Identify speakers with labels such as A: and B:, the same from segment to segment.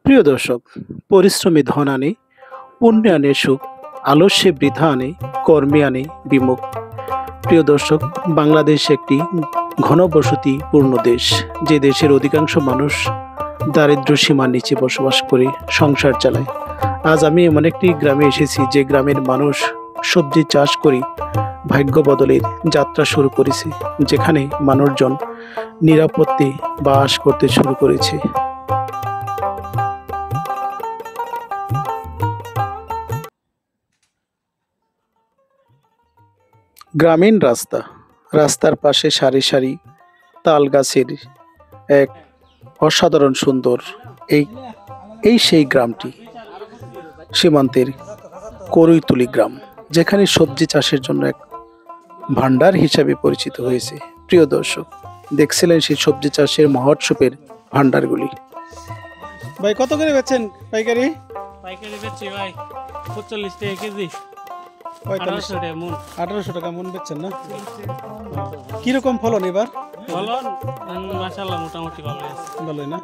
A: প্রিয় দর্শক, পরিশ্রমী ধন আনে, পুণ্যে আনে সুখ, আলস্যে বৃথা আনে, কর্মে আনে বিমুখ। প্রিয় দর্শক, বাংলাদেশ একটি ঘনবসতি পূর্ণ দেশ। যে দেশের অধিকাংশ মানুষ দারিদ্র্য সীমার নিচে বসবাস করে সংসার চালায়। আজ আমি এমন একটি গ্রামে এসেছি যে গ্রামের মানুষ সবজি চাষ করে ভাগ্য বদলের যাত্রা শুরু করেছে, যেখানে মানুষজন নিরাপত্তে বাস করতে শুরু করেছে। গ্রামীণ রাস্তা, রাস্তার পাশে সারি সারি তাল গাছের এক অসাধারণ সুন্দর এই এই সেই গ্রামটি সীমান্তের করইতুলি গ্রাম, যেখানে সবজি চাষের জন্য এক ভান্ডার হিসাবে পরিচিত হয়েছে। প্রিয় দর্শক, দেখছিলেন সেই সবজি চাষের মহোৎসবের ভান্ডারগুলি। ভাই, কত করে বেচছেন পাইকারি?
B: পাইকারি বেচছি ভাই 45 টাকা কেজি। 1800 টাকা মন।
A: 1800 টাকা মন বেচছেন না? কিরকম ফলন এবার?
B: ফলন মাশাআল্লাহ মোটামুটি ভালো আছে।
A: ভালোই না?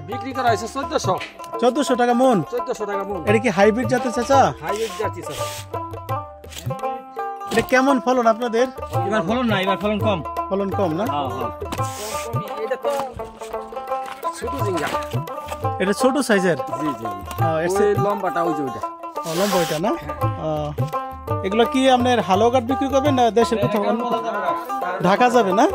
C: বিক্রি করা হয়েছে 1400
A: 1400 টাকা মন।
C: 1400 টাকা মন।
A: এটা কি হাইব্রিড জাতের চাচা?
C: হাইব্রিড জাতি স্যার।
A: এটা কেমন ফলন আপনাদের?
C: এবার ফলন না, এবার ফলন কম।
A: ফলন কম না?
C: হ্যাঁ হ্যাঁ। এটা তো ছোট জিঙ্গা।
A: এটা ছোট সাইজের?
C: জি জি।
A: ওই
C: লম্বাটা ওই যে ওইটা।
A: লম্বা ওইটা না? এগুলো কি আপনার হালুয়াঘাট বিক্রি করবেন না দেশের কোথাও ঢাকা যাবে না?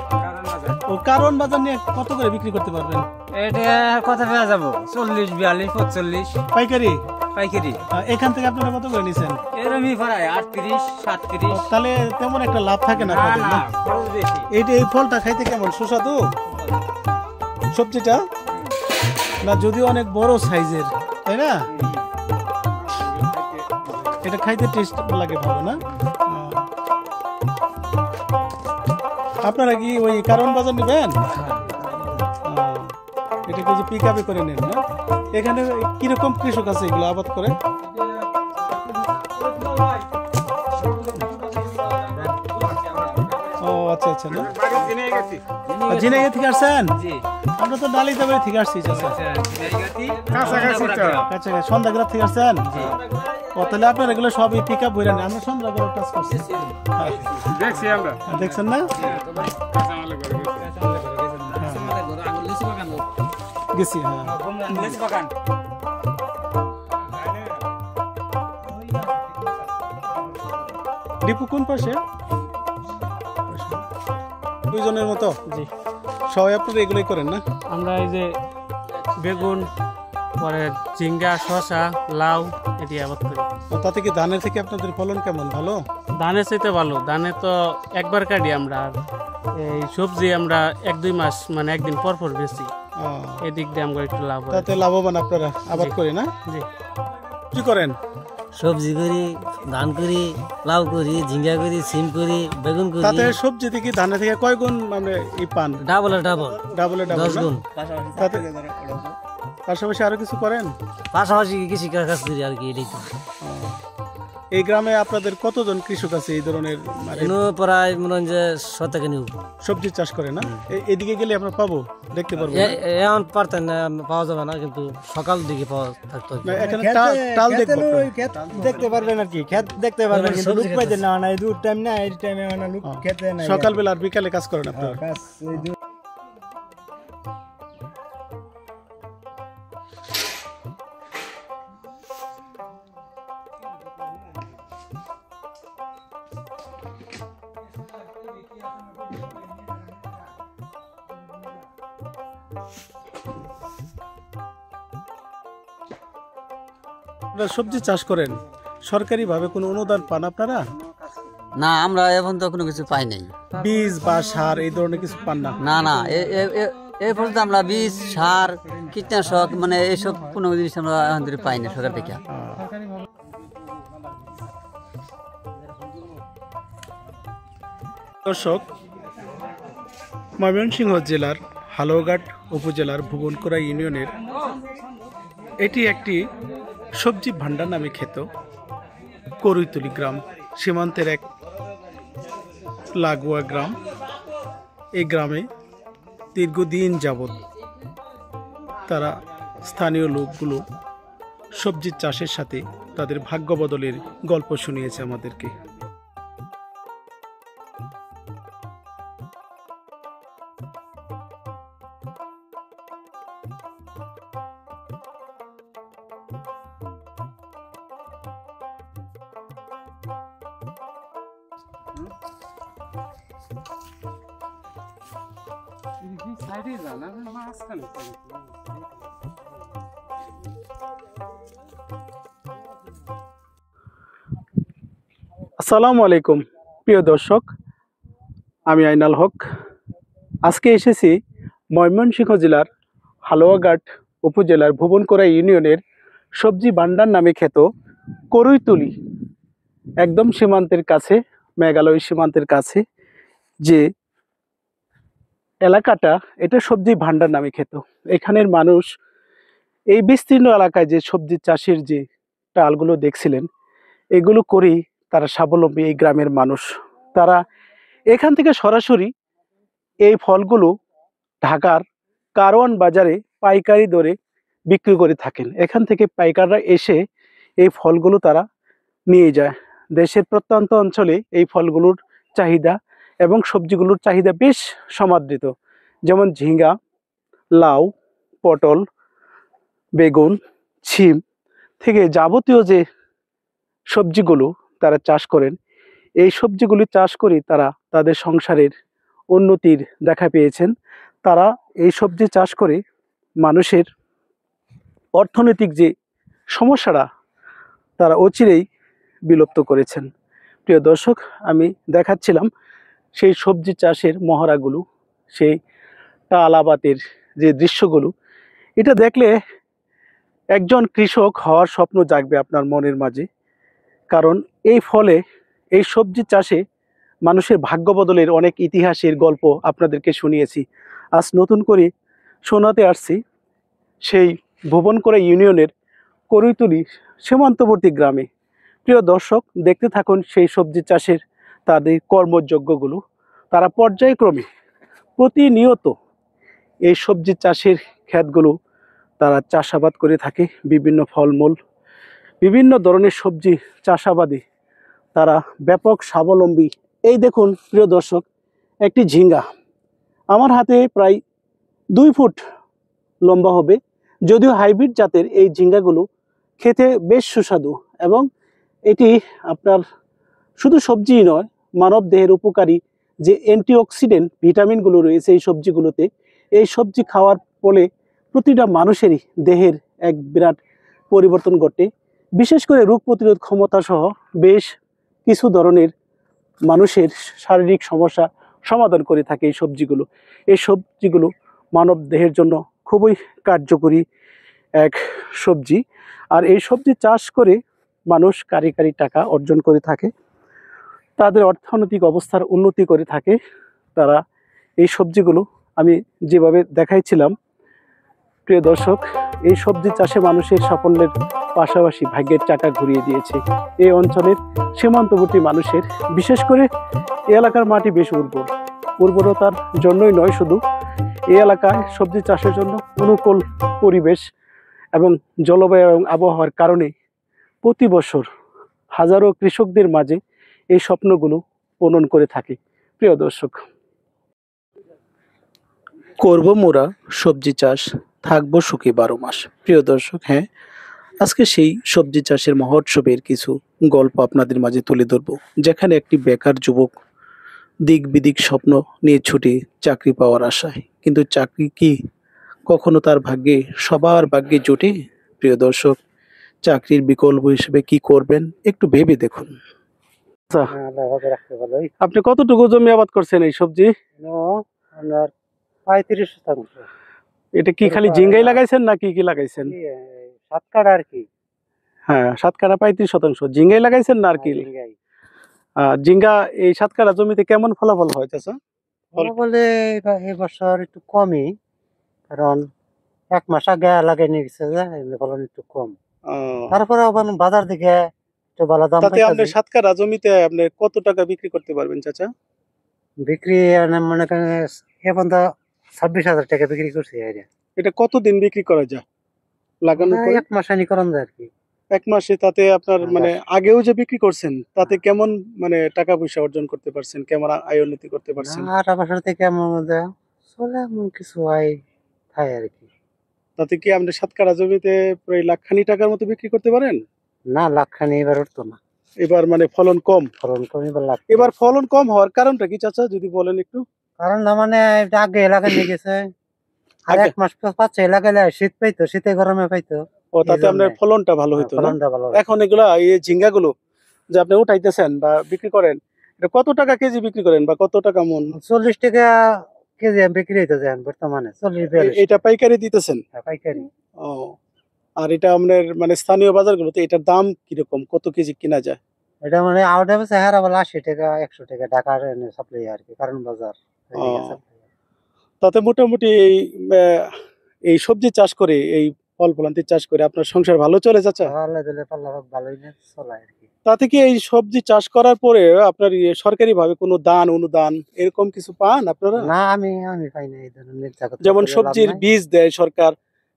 A: ও কারণ বাজার নিয়ে কত করে বিক্রি করতে পারবেন?
C: এটা কত পেয়ে যাব? 40 42 45
A: পাইকারি?
C: পাইকারি।
A: এখান থেকে আপনারা কত করে নিছেন?
C: এরমই প্রায় 38 37।
A: তাহলে তেমন একটা লাভ থাকে না আপনাদের না?
C: খরচ বেশি।
A: এই ফলটা খাইতে কেমন সুস্বাদু সবজিটা? না, যদিও অনেক বড় সাইজের, তাই না? এটা খাইতে টেস্ট লাগে ভালো না? আপনারা কি ওই কারণ বাজার নেবেন? এটা কি যে পিক আপে করে নেন না? এখানে কিরকম কৃষক আছে এগুলো আবাদ করে? ও আচ্ছা আচ্ছা, না ঝিনাইগাঁ থেকে আসছেন? আমরা তো ডালিতাবাড়ি থেকে আসছি। কাছাকাছি সন্ধ্যাগ্রাম থেকে আসছেন? ও তাহলে আপনার এগুলো সবই পিক আপ বইরা নেন। আমরা সন্ধ্যাগ্রাম টাচ করছি,
C: দেখছি আমরা।
A: দেখছেন না? গেছি, হ্যাঁ। ডিপু কোন পাশে? দুইজনের মতো?
B: জি।
A: সবাই আপনারা এগুলোই করেন না?
B: আমরা এই যে বেগুন, পরে ঝিঙ্গা, শসা, লাউ এটি আবাদ করি।
A: তাতে কি ধানের থেকে আপনাদের ফলন কেমন? ভালো?
B: ধানের চাইতে ভালো। ধানে তো একবার কাটি আমরা, আর এই সবজি আমরা 1-2 মাস মানে একদিন পর পর বেশি। এদিক দিয়ে আমরা একটু লাভ হয়।
A: তাতে লাভবান আপনারা আবাদ করে না?
B: জি।
A: কি করেন?
D: সবজি করি, ধান করি, লাউ করি, ঝিঙ্গা করি, সিম করি, বেগুন করি।
A: তাতে সবজি থেকে ধানের থেকে কয় গুণ মানে পান?
D: ডাবলে ডাবল,
A: ডাবলে ডাবল
D: 10 গুণ।
A: তাতে পাশাপাশি আরো কিছু করেন?
D: পাশাপাশি কৃষি কাজ করি আর কি, এটাই তো।
A: এই গ্রামে আপনাদের কতজন কৃষক আছে এই ধরনের মানে
D: প্রায় মনে হয় যে 100
A: সবজি চাষ করে না? এদিকে গেলে আমরা পাবো, দেখতে পারবো?
D: এমন পারতেন না, পাওয়া যাবে না, কিন্তু সকাল দিকে পাওয়া থাকতো।
A: এখানে টাল দেখবো,
E: দেখতে পারবেন আর কি, ক্ষেত দেখতে পারবেন, কিন্তু লোক পাইতেন না। এই দূর টাইম না, এই টাইমে মানে লোক খেতে না।
A: সকালবেলা আর বিকালে কাজ করেন আপনারা? সবজি চাষ করেন, সরকারি ভাবে কোনো অনুদান পান আপনারা?
D: না, আমরা এখন তো কোনো কিছু পাই নাই।
A: বীজ বা সার এই ধরনের কিছু পান না?
D: না না, এই পর্যন্ত আমরা বীজ, সার, কীটনাশক মানে এইসব কোনো জিনিস আমরা এখন ধরে পাই না সরকার থেকে।
A: দর্শক, ময়মনসিংহ জেলার হালুয়াঘাট উপজেলার ভুবনকুড়া ইউনিয়নের এটি একটি সবজি ভান্ডার নামে খ্যাত করইতুলি গ্রাম, সীমান্তের এক লাগোয়া গ্রাম। এই গ্রামে দীর্ঘদিন যাবৎ তারা স্থানীয় লোকগুলো সবজি চাষের সাথে তাদের ভাগ্য বদলের গল্প শুনিয়েছে আমাদেরকে। আসসালামু আলাইকুম প্রিয় দর্শক, আমি আইনাল হক। আজকে এসেছি ময়মনসিংহ জেলার হালুয়াঘাট উপজেলার ভুবনকড়া ইউনিয়নের সবজি ভান্ডার নামে খ্যাত করইতুলি, একদম সীমান্তের কাছে, মেঘালয় সীমান্তের কাছে যে এলাকাটা, এটা সবজি ভান্ডার নামে খ্যাত। এখানের মানুষ এই বিস্তীর্ণ এলাকায় যে সবজি চাষের যে টালগুলো দেখছিলেন, এগুলো করেই তারা স্বাবলম্বী। এই গ্রামের মানুষ তারা এখান থেকে সরাসরি এই ফলগুলো ঢাকার কারওয়ান বাজারে পাইকারি দরে বিক্রি করে থাকেন। এখান থেকে পাইকাররা এসে এই ফলগুলো তারা নিয়ে যায়। দেশের প্রত্যন্ত অঞ্চলে এই ফলগুলোর চাহিদা এবং সবজিগুলোর চাহিদা বেশ সমাদৃত, যেমন ঝিঙ্গা, লাউ, পটল, বেগুন, ছিম থেকে যাবতীয় যে সবজিগুলো তারা চাষ করেন, এই সবজিগুলি চাষ করে তারা তাদের সংসারের উন্নতির দেখা পেয়েছেন। তারা এই সবজি চাষ করে মানুষের অর্থনৈতিক যে সমস্যাটা তারা অচিরেই বিলুপ্ত করেছেন। প্রিয় দর্শক, আমি দেখাচ্ছিলাম সেই সবজি চাষের মহড়াগুলো, সেই টালাবাতের যে দৃশ্যগুলো। এটা দেখলে একজন কৃষক হওয়ার স্বপ্ন জাগবে আপনার মনের মাঝে, কারণ এই ফলে, এই সবজি চাষে মানুষের ভাগ্য বদলের অনেক ইতিহাসের গল্প আপনাদেরকে শুনিয়েছি। আজ নতুন করে শোনাতে আসছি সেই ভুবনকড়া ইউনিয়নের করইতুলি সীমান্তবর্তী গ্রামে। প্রিয় দর্শক, দেখতে থাকুন সেই সবজি চাষের তাদের কর্মযজ্ঞগুলো। তারা পর্যায়ক্রমে প্রতিনিয়ত এই সবজি চাষের ক্ষেতগুলো তারা চাষাবাদ করে থাকে। বিভিন্ন ফলমূল, বিভিন্ন ধরনের সবজি চাষাবাদে তারা ব্যাপক স্বাবলম্বী। এই দেখুন প্রিয় দর্শক, একটি ঝিঙ্গা আমার হাতে প্রায় 2 ফুট লম্বা হবে। যদিও হাইব্রিড জাতের এই ঝিঙ্গাগুলো খেতে বেশ সুস্বাদু, এবং এটি আপনার শুধু সবজিই নয়, মানব দেহের উপকারী যে অ্যান্টিঅক্সিডেন্ট ভিটামিনগুলো রয়েছে এই সবজিগুলোতে, এই সবজি খাওয়ার ফলে প্রতিটা মানুষেরই দেহের এক বিরাট পরিবর্তন ঘটে। বিশেষ করে রোগ প্রতিরোধ ক্ষমতা সহ বেশ কিছু ধরনের মানুষের শারীরিক সমস্যা সমাধান করে থাকে এই সবজিগুলো। এই সবজিগুলো মানব দেহের জন্য খুবই কার্যকরী এক সবজি। আর এই সবজি চাষ করে মানুষ কারি কারি টাকা অর্জন করে থাকে, তাদের অর্থনৈতিক অবস্থার উন্নতি করে থাকে। তারা এই সবজিগুলো আমি যেভাবে দেখাইছিলাম, প্রিয় দর্শক, এই সবজি চাষে মানুষের সাফল্যের পাশাপাশি ভাগ্যের চাকা ঘুরিয়ে দিয়েছে এই অঞ্চলের সীমান্তবর্তী মানুষের। বিশেষ করে এই এলাকার মাটি বেশ উর্বরতার জন্যই নয়, শুধু এই এলাকায় সবজি চাষের জন্য অনুকূল পরিবেশ এবং জলবায়ু এবং আবহাওয়ার কারণে প্রতি বছর হাজারো কৃষকদের মাঝে এই স্বপ্নগুলো পূরণ করে থাকে। প্রিয় দর্শক, করব মোরা সবজি চাষ, থাকবো সুখী 12 মাস। প্রিয় দর্শক, হ্যাঁ, আজকে সেই সবজি চাষের মহোৎসবের কিছু গল্প আপনাদের মাঝে তুলে ধরবো, যেখানে একটি বেকার যুবক দিক বিদিক স্বপ্ন নিয়ে ছুটে চাকরি পাওয়ার আশায়, কিন্তু চাকরি কি কখনো তার ভাগ্যে, সবার ভাগ্যে জোটে? প্রিয় দর্শক, চাকরির বিকল্প হিসেবে কি করবেন একটু ভেবে দেখুন। আচ্ছা, আপনি কতটুকু জমি আবাদ করছেন এই সবজি?
E: আপনার 35%।
A: এটা কি খালি ঝিঙ্গাই লাগাইছেন না কি কি লাগাইছেন?
E: 7 কাঠা আর কি।
A: হ্যাঁ, 7 কাঠা 35% ঝিঙ্গাই লাগাইছেন না আর কি? ঝিঙ্গা এই 7 কাঠা জমিতে কেমন ফলাফল হয় চাচা?
E: বলে এবছর একটু কমই, কারণ 1 মাস আগে লাগাই নিয়ে গেছে যে ফলন একটু কম। তারপরে আবার বাজার দিকে একটু ভালো দাম
A: তাতে আপনি 7 কাঠা জমিতে আপনি কত টাকা বিক্রি করতে পারবেন চাচা?
E: বিক্রি মনে করেন এখন তো 26,000 টাকা বিক্রি করছি আইডিয়া।
A: এটা কতদিন বিক্রি করা যায় লাগানোর পরে?
E: 1 মাস আনি করান যায় আর কি।
A: 1 মাসে তাতে আপনার
E: হ্যাঁ,
A: মানে আগেও যে বিক্রি করছেন তাতে কেমন মানে টাকা পয়সা অর্জন করতে পারছেন, কেমন আয় উন্নতি করতে পারছেন?
E: না, টাকা পয়সা থেকে আমার মধ্যে চলে এমন কিছু আয় থাকে আর কি।
A: তাতে কি আপনি 7 কাঠা জমিতে প্রায় লাখখানি টাকার মতো বিক্রি করতে পারেন?
E: না, লাখখানি এবার উঠতো না,
A: এবার মানে ফলন কম।
E: ফলন কম এবার লাখ।
A: এবার ফলন কম হওয়ার কারণটা কি চাচা যদি বলেন একটু?
E: কারণ না মানে এটা আগে এলাকা নিয়ে গেছে, আর
A: আগে?
E: 1 মাস পাচ্ছে এলাকায় শীত পাইতো, শীতে গরমে পাইতো,
A: ও তাতে
E: এই
A: আপনার
E: জন্যে।
A: ফলনটা ভালো হইতো না?
E: ফলনটা ভালো হয়।
A: এখন এগুলা এই ঝিঙ্গাগুলো যে আপনি উঠাইতেছেন বা বিক্রি করেন, এটা কত টাকা কেজি বিক্রি করেন বা কত টাকা মন?
E: 40 টাকা কেজি বিক্রি হইতে যায় বর্তমানে, 40-42
A: এটা পাইকারি দিতেছেন?
E: টাকা পাইকারি।
A: ও, আর এটা আপনার মানে স্থানীয় বাজারগুলোতে এটার দাম কিরকম, কত কেজি কিনা যায়?
E: এটা মানে আউট অফ সাহারা বলে 80 টাকা 100 টাকা ঢাকার সাপ্লাই আর কি, কারণ বাজার এদিকে
A: ও।
E: supply।
A: তাতে মোটামুটি এই সবজি চাষ করে, এই ফল ফলান্তি চাষ করে আপনার সংসার ভালো চলে চাচা?
E: আল্লাহ দিলে পাল্লা ভাগ ভালোই না চলায় আর কি।
A: তাতে কি এই সবজি চাষ করার পরে আপনার সরকারি ভাবে কোনো দান অনুদান এরকম কিছু পান আপনারা?
E: না, আমি পাই না এই ধরনের জায়গা
A: যেমন
E: থেকে লাভ
A: সবজির
E: নাই।
A: বীজ দেয় সরকার,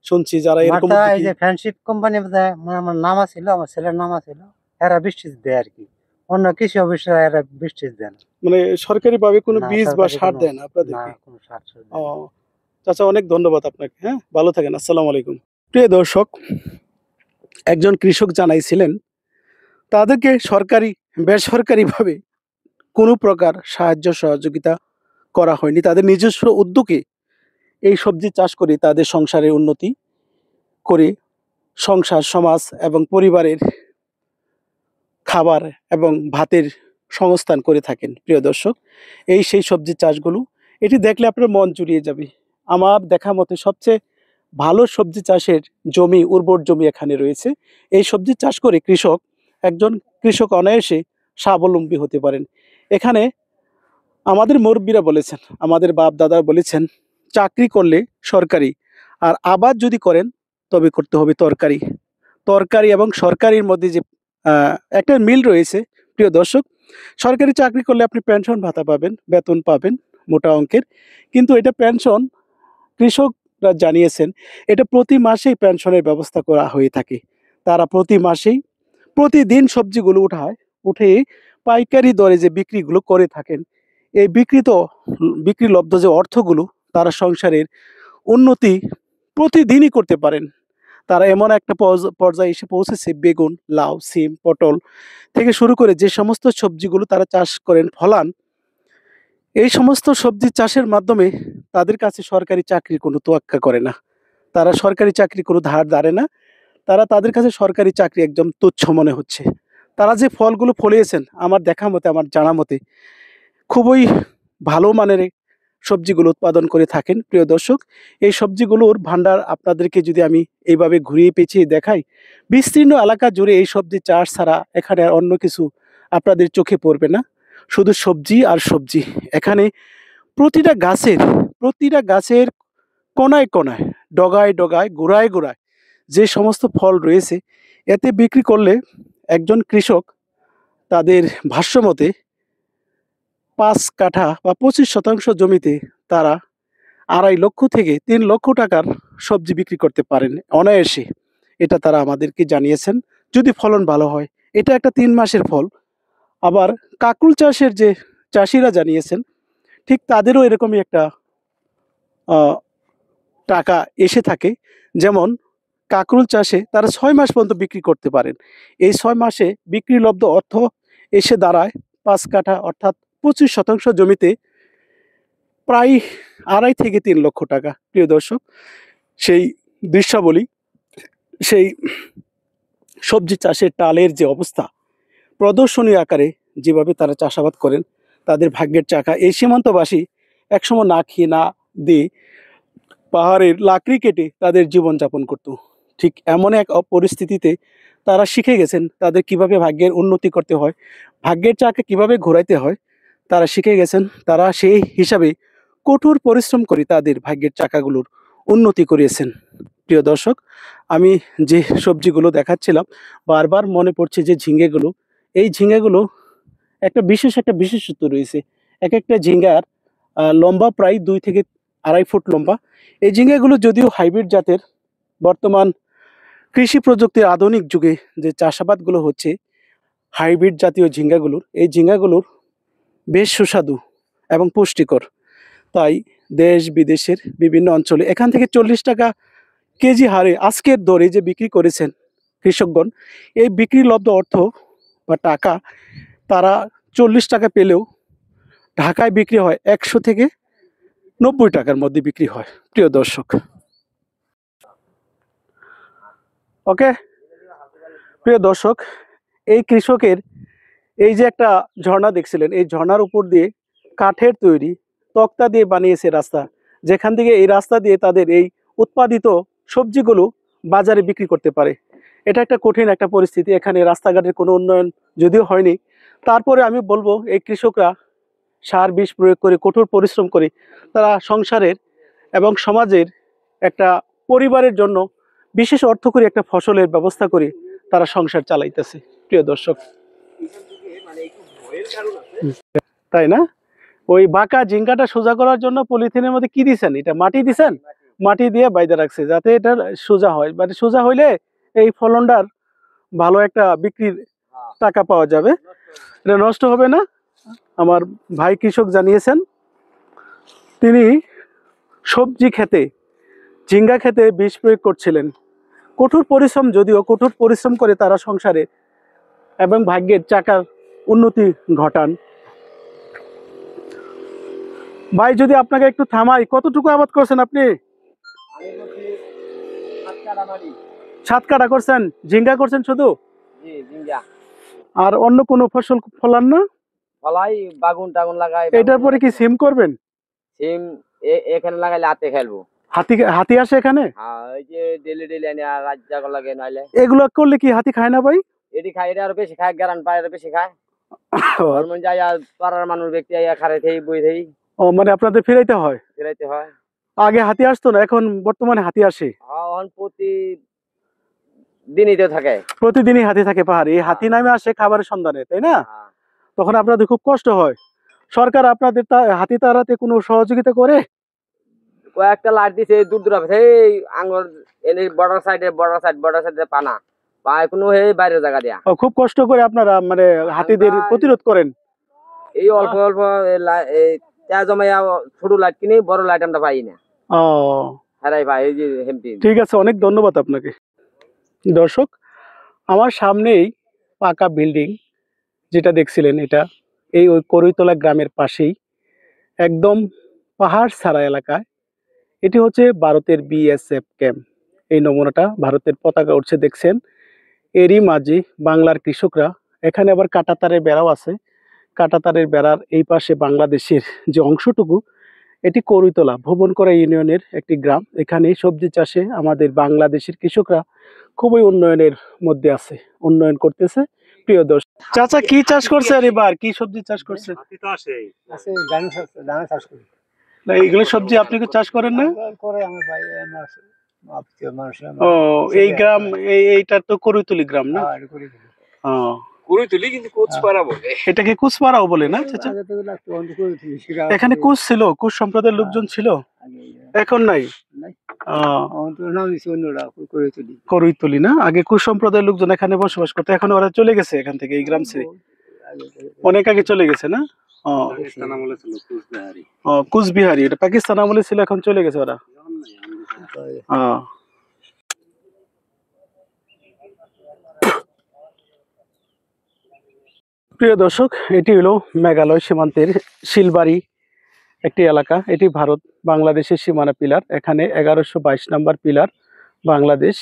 A: শুনছি যারা এরকম
E: মাথা এই
A: উদ্যোগী।
E: যে ফ্রেন্ডশিপ কোম্পানি আমার নাম ছিল, আমার ছেলের নাম ছিল, এরা বৃষ্টিস দেয় আর কি, অন্য কৃষি অফিসরা এরা বৃষ্টিস দেয় না।
A: মানে সরকারি ভাবে কোনো
E: না,
A: বীজ বা
E: সরকারি
A: সার
E: কোনো-
A: দেয় না
E: না,
A: আপনাদেরকে?
E: কোনো সার সুর দেয়
A: ও,
E: না।
A: চাচা অনেক ধন্যবাদ আপনাকে। হ্যাঁ, ভালো থাকেন। আসসালামু আলাইকুম। প্রিয় দর্শক, একজন কৃষক জানাইছিলেন তাদেরকে সরকারি বেসরকারিভাবে কোনো প্রকার সাহায্য সহযোগিতা করা হয়নি, তাদের নিজস্ব উদ্যোগে এই সবজি চাষ করে তাদের সংসারের উন্নতি করে সংসার, সমাজ এবং পরিবারের খাবার এবং ভাতের সংস্থান করে থাকেন। প্রিয় দর্শক, এই সেই সবজি চাষগুলো, এটি দেখলে আপনার মন জুড়িয়ে যাবে। আমার দেখা মতে সবচেয়ে ভালো সবজি চাষের জমি, উর্বর জমি এখানে রয়েছে। এই সবজি চাষ করে একজন কৃষক অনায়াসে স্বাবলম্বী হতে পারেন। এখানে আমাদের মুরব্বীরা বলেছেন, আমাদের বাপ দাদা বলেছেন, চাকরি করলে সরকারি, আর আবাদ যদি করেন তবে করতে হবে তরকারি। তরকারি এবং সরকারির মধ্যে যে একটা মিল রয়েছে। প্রিয় দর্শক, সরকারি চাকরি করলে আপনি পেনশন ভাতা পাবেন, বেতন পাবেন মোটা অঙ্কের, কিন্তু এটা পেনশন কৃষকরা জানিয়েছেন এটা প্রতি মাসেই পেনশনের ব্যবস্থা করা হয়ে থাকে। তারা প্রতি মাসেই প্রতিদিন সবজিগুলো উঠে পাইকারি দরে যে বিক্রিগুলো করে থাকেন, এই বিক্রিলব্ধ যে অর্থগুলো তারা সংসারের উন্নতি প্রতিদিনই করতে পারেন। তারা এমন একটা পর্যায়ে এসে পৌঁছেছে, বেগুন, লাউ, সিম, পটল থেকে শুরু করে যে সমস্ত সবজিগুলো তারা চাষ করেন, ফলান, এই সমস্ত সবজি চাষের মাধ্যমে তাদের কাছে সরকারি চাকরির কোনো তোয়াক্কা করে না। তারা সরকারি চাকরি কোনো ধার ধারে না। তাদের কাছে সরকারি চাকরি একদম তুচ্ছ মনে হচ্ছে। তারা যে ফলগুলো ফলিয়েছেন, আমার দেখা মতে, আমার জানা মতে খুবই ভালো মানের সবজিগুলো উৎপাদন করে থাকেন। প্রিয় দর্শক, এই সবজিগুলোর ভান্ডার আপনাদেরকে যদি আমি এইভাবে ঘুরিয়ে পেঁচিয়ে দেখাই, বিস্তীর্ণ এলাকা জুড়ে এই সবজি চাষ ছাড়া এখানে আর অন্য কিছু আপনাদের চোখে পড়বে না, শুধু সবজি আর সবজি। এখানে প্রতিটা গাছের কোনায় কোনায়, ডগায় ডগায়, গোড়ায় গোড়ায় যে সমস্ত ফল রয়েছে, এতে বিক্রি করলে একজন কৃষক তাদের ভাষ্যমতে 5 কাঠা বা 25% জমিতে তারা 2.5 লক্ষ থেকে 3 লক্ষ টাকার সবজি বিক্রি করতে পারেন অনায়াসে। এটা তারা আমাদেরকে জানিয়েছেন, যদি ফলন ভালো হয়। এটা একটা 3 মাসের ফল। আবার কাঁকরোল চাষের যে চাষিরা জানিয়েছেন, ঠিক তাদেরও এরকমই একটা টাকা এসে থাকে। যেমন কাঁকরোল চাষে তারা 6 মাস পর্যন্ত বিক্রি করতে পারেন। এই 6 মাসে বিক্রিলব্ধ অর্থ এসে দাঁড়ায় 5 কাঠা অর্থাৎ 25% জমিতে প্রায় 2.5 থেকে 3 লক্ষ টাকা। প্রিয় দর্শক, সেই দৃশ্যাবলী, সেই সবজি চাষের টালের যে অবস্থা, প্রদর্শনী আকারে যেভাবে তারা চাষাবাদ করেন, তাদের ভাগ্যের চাকা। এই সীমান্তবাসী একসময় না খেয়ে না দিয়ে পাহাড়ের লাকড়ি কেটে তাদের জীবনযাপন করত। ঠিক এমন এক পরিস্থিতিতে তারা শিখে গেছেন তাদের কিভাবে ভাগ্যের উন্নতি করতে হয়, ভাগ্যের চাকা কিভাবে ঘোরাইতে হয়, তারা শিখে গেছেন। তারা সেই হিসাবে কঠোর পরিশ্রম করে তাদের ভাগ্যের চাকাগুলোর উন্নতি করিয়েছেন। প্রিয় দর্শক, আমি যে সবজিগুলো দেখাচ্ছিলাম, বারবার মনে পড়ছে যে ঝিঙ্গেগুলো, এই ঝিঙ্গেগুলো একটা বিশেষত্ব রয়েছে। এক একটা ঝিঙ্গার লম্বা প্রায় 2 থেকে 2.5 ফুট লম্বা। এই ঝিঙ্গাগুলো যদিও হাইব্রিড জাতের, বর্তমান কৃষি প্রযুক্তির আধুনিক যুগে যে চাষাবাদগুলো হচ্ছে হাইব্রিড জাতীয় ঝিঙ্গাগুলোর, এই ঝিঙ্গাগুলোর বেশ সুস্বাদু এবং পুষ্টিকর। তাই দেশ বিদেশের বিভিন্ন অঞ্চলে এখান থেকে 40 টাকা কেজি হারে আজকের দরে যে বিক্রি করেছেন কৃষকগণ, এই বিক্রি লব্ধ অর্থ বা টাকা তারা 40 টাকা পেলেও ঢাকায় বিক্রি হয় 100 থেকে 90 টাকার মধ্যে বিক্রি হয়। প্রিয় দর্শক, ওকে প্রিয় দর্শক, এই কৃষকের এই যে একটা ঝর্ণা দেখছিলেন, এই ঝর্ণার উপর দিয়ে কাঠের তৈরি তক্তা দিয়ে বানিয়েছে রাস্তা, যেখান থেকে এই রাস্তা দিয়ে তাদের এই উৎপাদিত সবজিগুলো বাজারে বিক্রি করতে পারে। এটা একটা কঠিন একটা পরিস্থিতি, এখানে রাস্তাঘাটের কোনো উন্নয়ন যদিও হয়নি, তারপরে আমি বলবো এই কৃষকরা সার বিষ প্রয়োগ করে কঠোর পরিশ্রম করে তারা সংসারের এবং সমাজের একটা পরিবারের জন্য বিশেষ অর্থকরী একটা ফসলের ব্যবস্থা করে তারা সংসার চালাইতেছে। প্রিয় দর্শক, তাই না? ওই বাঁকা ঝিঙ্গাটা সোজা করার জন্য পলিথিনের মধ্যে কি দিছেন? এটা মাটি দিছেন, মাটি দিয়ে বাইদা রাখছে যাতে এটা সোজা হয়, মানে সোজা হইলে এই ফলনটার ভালো একটা বিক্রির টাকা পাওয়া যাবে, এটা নষ্ট হবে না। আমার ভাই কৃষক জানিয়েছেন তিনি সবজি খেতে, ঝিঙ্গা খেতে বিষ প্রয়োগ করছিলেন। কঠোর পরিশ্রম, যদিও কঠোর পরিশ্রম করে তারা সংসারে এবং ভাগ্যের চাকার উন্নতি ঘটান। ভাই যদি আপনাকে একটু থামাই, কতটুকু আবাদ করছেন আপনি? 7 কাঠা করছেন? ঝিঙ্গা করছেন শুধু? আর অন্য কোনো ফসল ফলান না?
C: ফলাই বাগুন টাগুন লাগাই।
A: এটার পরে কি সিম করবেন?
C: সিম এখানে লাগাইলে হাতে খেলবো।
A: হাতি আসে এখানে?
C: ওই যে ডেলি ডেলি আনি আর রাত জাগো লাগে নাইলে।
A: এগুলো করলে কি হাতি খায় না ভাই?
C: এটি খায়, এটা আরো বেশি খায়, গ্যারান পায়, আরো বেশি খায়। মন যায় আর পাড়ার মানুষ ব্যক্তি আইয়া খারে থেই বই থেই।
A: ও, মানে আপনাদের ফিরাইতে হয়?
C: ফিরাইতে হয়।
A: আগে হাতি আসতো না, এখন বর্তমানে হাতি আসে?
C: এখন প্রতি দিনই তো থাকে,
A: প্রতিদিনই হাতি থাকে পাহাড়ে। এই হাতি নামে আসে খাবারের সন্ধানে, তাই না? তখন আপনাদের খুব কষ্ট হয়। সরকার আপনাদের হাতি তাড়াতে কোনো সহযোগিতা করে?
C: কয়েকটা লাইট দিছে দূর দূর এই আঙ্গুর এনে বর্ডার সাইডে পানা পায় কোনো এই বাইরের জায়গা দিয়া।
A: খুব কষ্ট করে আপনারা মানে হাতিদের প্রতিরোধ করেন?
C: এই অল্প অল্প জমাইয়া ছোট লাইট কিনি, বড় লাইট আমরা পাই না।
A: ও
C: হারাই ভাই, এই যে হেমটি।
A: ঠিক আছে, অনেক ধন্যবাদ আপনাকে। দর্শক, আমার সামনেই পাকা বিল্ডিং যেটা দেখছিলেন, এটা এই ওই করইতলা গ্রামের পাশেই একদম পাহাড় ছাড়া এলাকায়। এটি হচ্ছে ভারতের বিএসএফ ক্যাম্প। এই নমুনাটা ভারতের পতাকা উঠছে দেখছেন। এরই মাঝে বাংলার কৃষকরা, এখানে আবার কাঁটাতারের বেড়াও আছে, কাঁটাতারের বেড়ার এই পাশে বাংলাদেশের যে অংশটুকু, এটি করইতলা ভুবনকড়া ইউনিয়নের একটি গ্রাম। এখানে সবজি চাষে আমাদের বাংলাদেশের কৃষকরা খুবই উন্নয়নের মধ্যে আছে, উন্নয়ন করতেছে। প্রিয় দর্শক, চাচা কি চাষ করছে এবার? কি সবজি চাষ করছে? না, এইগুলো সবজি আপনি কি চাষ করেন না? ও, এই গ্রাম এইটা তো করইতলি গ্রাম না? ও,
C: করইতলি কিন্তু কুচপাড়া বলে।
A: এটা কি কুচপাড়াও বলে না চাচা? এখানে কুচ ছিল, কুচ সম্প্রদায়ের লোকজন ছিল, এখন নাই। করইতলি না? আগে কুচ সম্প্রদায়ের লোকজন এখানে বসবাস করতো, এখন ওরা চলে গেছে এখান থেকে, এই গ্রাম ছেড়ে অনেক আগে চলে গেছে না? কুচবিহারি, এটা পাকিস্তান আমলে ছিল, এখন চলে গেছে ওরা। প্রিয় দর্শক, এটি হলো মেঘালয় সীমান্তের শিলবাড়ি একটি এলাকা। এটি ভারত বাংলাদেশের সীমানা পিলার। এখানে 1122 নম্বর পিলার বাংলাদেশ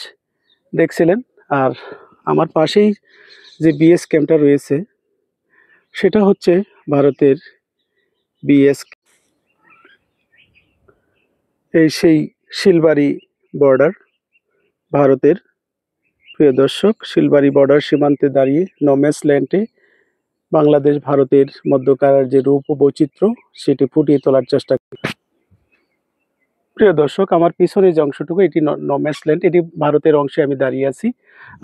A: দেখছিলেন। আর আমার পাশেই যে বিএস ক্যাম্পটা রয়েছে সেটা হচ্ছে ভারতের বিএস, এই সেই শিলবাড়ি বর্ডার ভারতের। প্রিয় দর্শক, শিলবাড়ি বর্ডার সীমান্তে দাঁড়িয়ে নোম্যান্স ল্যান্ডে বাংলাদেশ ভারতের মধ্যকার যে রূপ ও বৈচিত্র্য সেটি ফুটিয়ে তোলার চেষ্টা করি। প্রিয় দর্শক, আমার পিছনে যে অংশটুকু, এটি নোম্যান্স ল্যান্ড, এটি ভারতের অংশে আমি দাঁড়িয়ে আছি।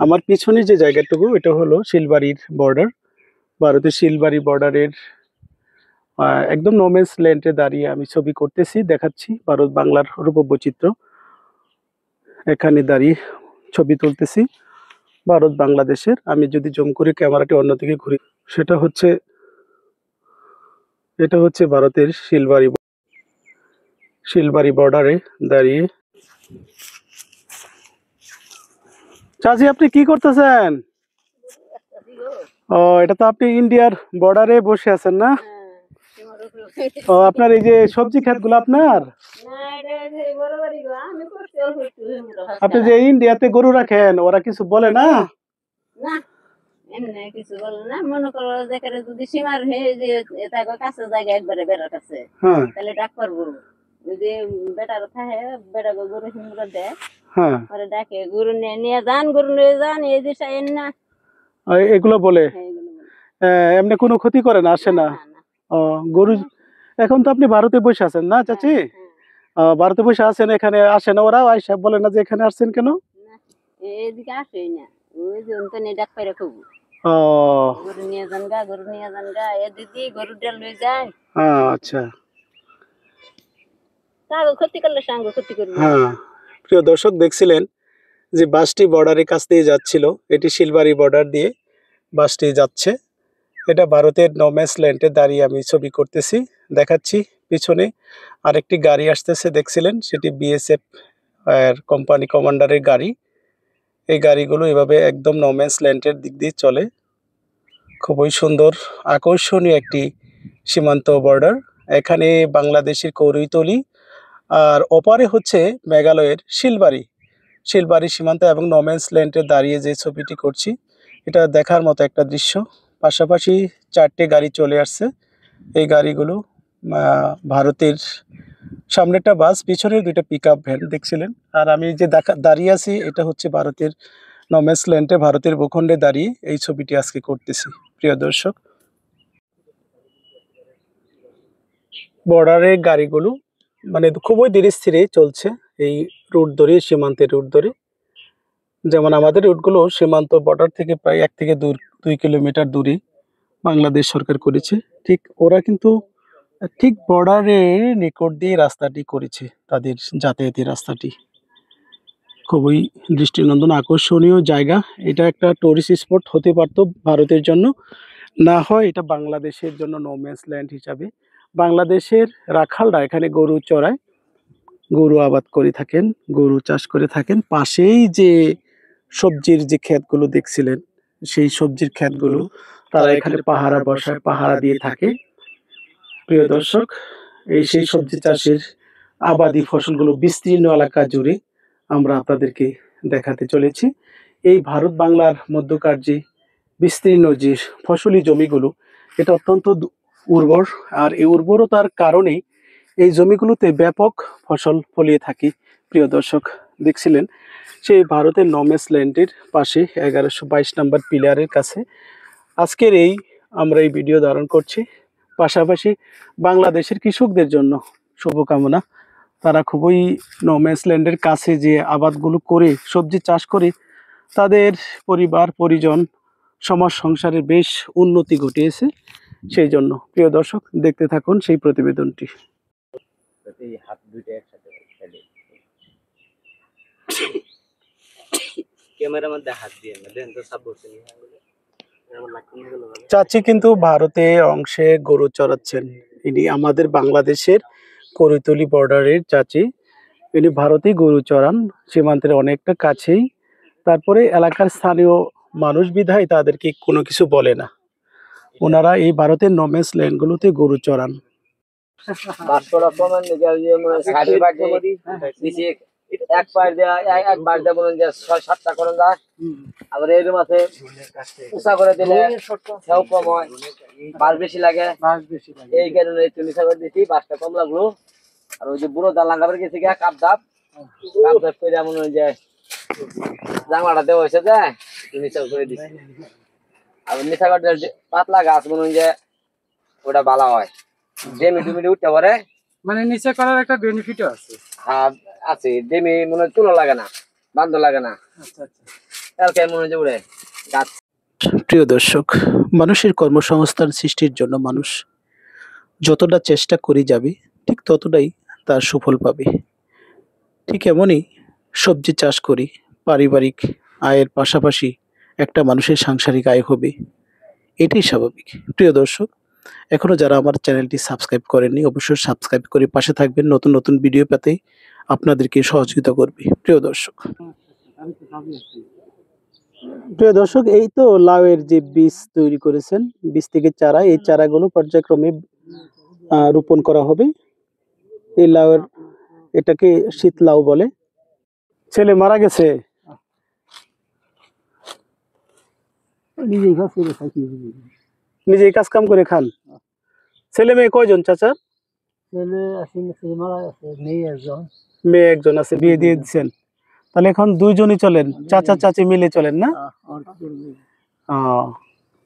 A: আমার পিছনে যে জায়গাটুকু, এটা হলো শিলবাড়ির বর্ডার, ভারতের শিলবাড়ি বর্ডারের একদম নোম্যান্স ল্যান্ডে দাঁড়িয়ে আমি ছবি করতেছি, দেখাচ্ছি ভারত বাংলার রূপবৈচিত্র্য। এখানে দাঁড়িয়ে ছবি তুলতেছি ভারত বাংলাদেশের। আমি যদি জুম করে ক্যামেরাটি অন্যদিকে ঘুরি, এটা হচ্ছে ভারতের শিলবাড়ি বর্ডারে দাঁড়িয়ে। চাচি, আপনি কি করতেছেন? ও, এটা তো আপনি ইন্ডিয়ার বর্ডারে বসে আছেন না? ও, আপনার এই যে সবজি ক্ষেতগুলো আপনার? আপনি যে ইন্ডিয়াতে গরু রাখেন, ওরা কিছু বলে না?
F: এমনি কিছু বলে না, মনে করো যেখানে যদি সীমার হয়ে যে কাছে জায়গা একবারে বেড়ার কাছে, তাহলে ডাক পারবো। যদি বেটার থাকে, বেটা গরু হিমুরা দেয়, পরে ডাকে গরু নিয়ে যান, গরু নিয়ে যান, এই দিশা এন না,
A: এগুলো বলে। এমনি কোনো ক্ষতি করে না, আসে না? ও, গরু এখন তো আপনি ভারতে বসে আছেন না চাচি? ভারতে বসে আছেন, এখানে আসে না ওরা? আইসা বলে না যে এখানে আসছেন কেন?
F: এদিকে আসেই না, ওই যে ওখানে ডাক পাইরা খুব গরু নিয়ে যান গা, গরু নিয়ে যান গা, এ দিদি গরু ডাল লয়ে যায়।
A: আচ্ছা,
F: তাকে ক্ষতি করলে সঙ্গে ক্ষতি করবে।
A: প্রিয় দর্শক, দেখছিলেন যে বাসটি বর্ডারের কাছ দিয়ে যাচ্ছিল। এটি শিলবাড়ি বর্ডার দিয়ে বাসটি যাচ্ছে। এটা ভারতের নোম্যান্স ল্যান্ডে দাঁড়িয়ে আমি ছবি করতেছি, দেখাচ্ছি। পিছনে আরেকটি গাড়ি আসতেছে, দেখছিলেন, সেটি বিএসএফ কোম্পানি কমান্ডারের গাড়ি। এই গাড়িগুলো এভাবে একদম নোম্যান্স ল্যান্ডের দিক দিয়ে চলে। খুবই সুন্দর আকর্ষণীয় একটি সীমান্ত বর্ডার। এখানে বাংলাদেশের কৌরিতলি, আর ওপারে হচ্ছে মেঘালয়ের শিলবাড়ি সীমান্ত এবং নোম্যান্স ল্যান্ডে দাঁড়িয়ে যে ছবিটি করছি, এটা দেখার মতো একটা দৃশ্য। পাশাপাশি 4টে গাড়ি চলে আসছে। এই গাড়িগুলো ভারতের, সামনেটা বাস, পিছনের 2টা পিকআপ ভ্যান দেখছিলেন। আর আমি যে দাঁড়িয়ে আছি, এটা হচ্ছে ভারতের নোম্যান্স ল্যান্ডে, ভারতের ভূখণ্ডে দাঁড়িয়ে এই ছবিটি আজকে করতেছি। প্রিয় দর্শক, বর্ডারের গাড়িগুলো মানে খুবই ধীরে স্থিরে চলছে এই রুট ধরে, সীমান্তের রুট ধরে। যেমন আমাদের রুটগুলো সীমান্ত বর্ডার থেকে প্রায় 1 থেকে 2 কিলোমিটার দূরে বাংলাদেশ সরকার করেছে, ঠিক ওরা কিন্তু ঠিক বর্ডারের নিকট দিয়ে রাস্তাটি করেছে, তাদের যাতায়াতের রাস্তাটি। খুবই দৃষ্টিনন্দন আকর্ষণীয় জায়গা। এটা একটা টুরিস্ট স্পট হতে পারতো ভারতের জন্য, না হয় এটা বাংলাদেশের জন্য নোম্যান্স ল্যান্ড হিসাবে। বাংলাদেশের রাখালরা এখানে গরু চড়ায়, গরু আবাদ করে থাকেন, গরু চাষ করে থাকেন। পাশেই যে সবজির যে ক্ষেতগুলো দেখছিলেন, সেই সবজির ক্ষেতগুলো তারা এখানে পাহারা দিয়ে থাকে। প্রিয় দর্শক, এই সেই সবজি চাষের আবাদি ফসলগুলো বিস্তীর্ণ এলাকা জুড়ে আমরা আপনাদেরকে দেখাতে চলেছি। এই ভারত বাংলার মধ্যকার যে বিস্তীর্ণ যে ফসলি জমিগুলো, এটা অত্যন্ত উর্বর, আর এই উর্বরতার কারণেই এই জমিগুলোতে ব্যাপক ফসল ফলিয়ে থাকে। প্রিয় দর্শক, দেখছিলেন সেই ভারতের নোম্যান্স ল্যান্ডের পাশে 1122 নম্বর পিলারের কাছে আজকের আমরা এই ভিডিও ধারণ করছি। পাশাপাশি বাংলাদেশের কৃষকদের জন্য শুভকামনা। তারা খুবই নোম্যান্স ল্যান্ডের কাছে যে আবাদগুলো করে, সবজি চাষ করে, তাদের পরিবার পরিজন, সমাজ সংসারের বেশ উন্নতি ঘটিয়েছে। সেই জন্য প্রিয় দর্শক, দেখতে থাকুন সেই প্রতিবেদনটি। চাচি কিন্তু ভারতে অংশে গরু চড়াচ্ছেন। ইনি আমাদের বাংলাদেশের করিতলি বর্ডারের চাচি। ইনি ভারতেই গরু চড়ান, সীমান্তের অনেকটা কাছেই। তারপরে এলাকার স্থানীয় মানুষ বিধায় তাদেরকে কোনো কিছু বলে না। ওনারা এই ভারতের নোম্যান্স ল্যান্ডগুলোতে গরু চড়ান।
C: একবার বলুন যে 6-7টা করুন যায়, আবার এর মাঝে উঁচা করে দিলে সেও কম হয়, বাস বেশি লাগে। এই কারণে তুমি করে দিচ্ছি, বাসটা কম লাগলো। আর ওই যে বুড়ো দা লাগাবার গেছি গা, কাপ দাপ করে এমন ওই যে জামাটা দেওয়া হয়েছে যে নিচা করে দিচ্ছি। আর নিচা করে পাতলা গাছ মনে হয় যে ওটা ভালো হয়, জেমি টুমি উঠতে পারে,
G: মানে নিচে করার একটা বেনিফিটও আছে।
C: হ্যাঁ আছে, জেমি মনে হয় তুলো লাগে না, বান্ধ লাগে না, এলাকায় মনে হয় যে উড়ে গাছ।
A: প্রিয় দর্শক, মানুষের কর্মসংস্থান সৃষ্টির জন্য মানুষ যতটা চেষ্টা করে যাবে ঠিক ততটাই তার সুফল পাবে। ঠিক এমনই সবজি চাষ করি পারিবারিক আয়ের পাশাপাশি একটা মানুষের সাংসারিক আয় হবে, এটাই স্বাভাবিক। প্রিয় দর্শক, এখনো যারা আমার চ্যানেলটি সাবস্ক্রাইব করেননি অবশ্যই সাবস্ক্রাইব করে পাশে থাকবেন, নতুন নতুন ভিডিও পেতে আপনাদেরকে সহযোগিতা করবে। প্রিয় দর্শক, এই তো লাউয়ের যে বীজ তৈরি করেছেন, বীজ থেকে চারা, এই চারাগুলো পর্যায়ক্রমে রোপণ করা হবে। এই লাউয়ের, এটাকে শীত লাউ বলে। ছেলে মারা গেছে, নিজেই কাজ কাম করে খান। ছেলে মেয়ে কয়জন চাচা? মেয়ে একজন আছে, বিয়ে দিয়ে দিচ্ছেন। তাহলে এখন দুইজনই চলেন, চাচা চাচি মিলে চলেন না?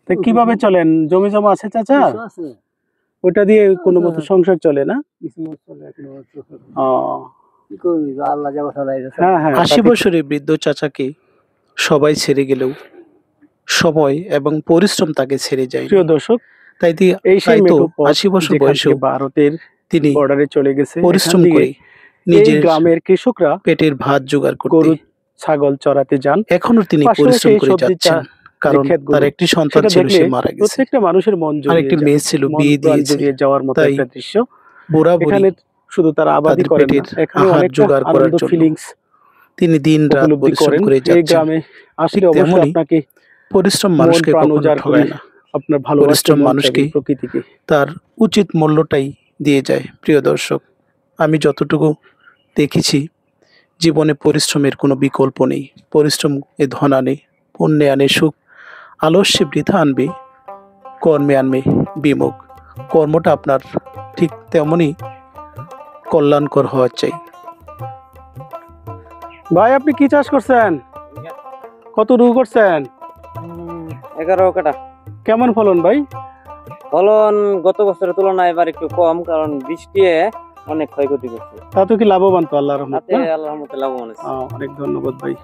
A: তো কিভাবে চলেন? জমি জমা আছে চাচা? ওইটা দিয়ে কোনো মতো সংসার চলে না? 80 বছরের বৃদ্ধ চাচাকে সবাই ছেড়ে গেলেও সময় এবং পরিশ্রম তাকে ছেড়ে যায়। প্রিয় দর্শক, তাই এই 80 বছর বয়সে ভারতের তিনি বর্ডারে চলে গেছে পরিশ্রম করে নিজের গ্রামের কৃষকরা পেটের ভাত জোগাড় করতে, গরু ছাগল চড়াতে যান। এখনো তিনি পরিশ্রম করে যাচ্ছেন, কারণ তার একটি সন্তান ছিল, সে মারা গেছে। প্রত্যেকটা মানুষের মন জুড়িয়ে, আরেকটি মেয়ে ছিল, বিয়ে দিয়েছে, যাওয়ার মতো একটা দৃশ্য। বুড়া বুড়ি শুধু তারা আবাদি করেন না, এখানে অনেক জোগাড় করার জন্য ফিলিংস তিনি দিন রাত পরিশ্রম করে যাচ্ছেন। এই গ্রামে আসলে অবশ্যই আপনাকে পরিশ্রম মানুষকে কখনো ঠকায় না। আপনার ভালো পরিশ্রম মানুষকে, প্রকৃতিকে তার উচিত মূল্যটাই দিয়ে যায়। প্রিয় দর্শক, আমি যতটুকু দেখেছি, জীবনে পরিশ্রমের কোনো বিকল্প নেই। পরিশ্রম এ ধন আনে, পুণ্যে আনে সুখ, আলস্যে বৃথা আনবে, কর্মে আনবে বিমুখ। কর্মটা আপনার ঠিক তেমনই কল্যাণকর হওয়া চাই। ভাই, আপনি কি চাষ করছেন? কতটুকু করছেন?
C: 11 কাটা।
A: কেমন ফলন ভাই?
C: ফলন গত বছরের তুলনায় এবার একটু কম, কারণ বৃষ্টি অনেক ক্ষয়ক্ষতি করছে।
A: তা তো কি লাভবান তো আল্লাহর রহমতে?
C: আল্লাহর রহমতে লাভবান আছে।
A: অনেক ধন্যবাদ ভাই।